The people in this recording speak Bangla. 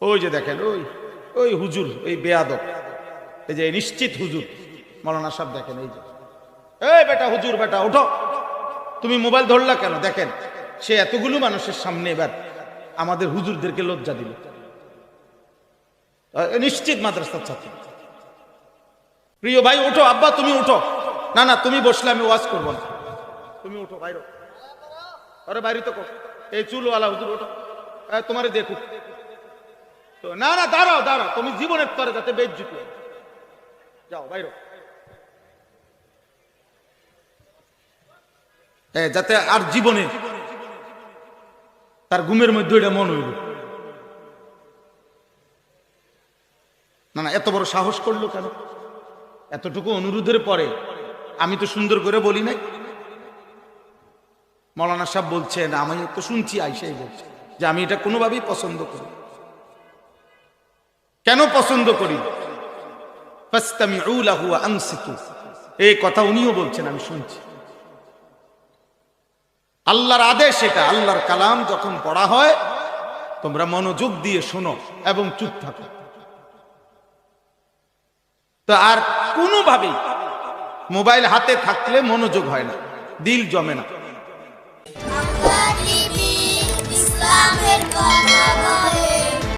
ওই যে দেখেন ওই ওই হুজুর, এই বেয়াদব, এই যে নিশ্চিত হুজুর মৌলানা সাহেব, দেখেন এই যে, এই বেটা হুজুর, বেটা ওঠো, তুমি মোবাইল ধরলা কেন? দেখেন সে এতগুলো মানুষের সামনে এবার আমাদের হুজুরদেরকে লজ্জা দিল। নিশ্চিত মাদ্রাসার ছাত্র। প্রিয় ভাই ওঠো, আব্বা তুমি উঠো। না না তুমি বসলে আমি ওয়াজ করবো না, তুমি উঠো বাইরে। আরে বাইরে তো এই চুলওয়ালা হুজুর ওঠো, তোমারে দেখো তো। না না দাঁড়াও দাঁড়াও, তুমি জীবনের তরে যাতে বেইজ্জতি হয়, যাও বাইরে, যাতে আর জীবনে তার ঘুমের মধ্যে এটা মন হইল না। না এত বড় সাহস করলো কেন? এতটুকু অনুরোধের পরে আমি তো সুন্দর করে বলি নাই। মৌলানা সাহেব বলছেন, আমি তো শুনছি, আইসাই বলছে যে আমি এটা কোনোভাবেই পছন্দ করি। কেন পছন্দ করি? ফাসতামিউ লাহু ওয়া আনসিতু, এই কথা উনিও বলছেন, আমি শুনছি। আল্লাহর আদেশ এটা, আল্লাহর কালাম যখন পড়া হয় তোমরা মনোযোগ দিয়ে শোনো এবং চুপ থাকো। তো আর কোনোভাবেই মোবাইল হাতে থাকলে মনোযোগ হয় না, দিল জমে না। ইসলামের কথা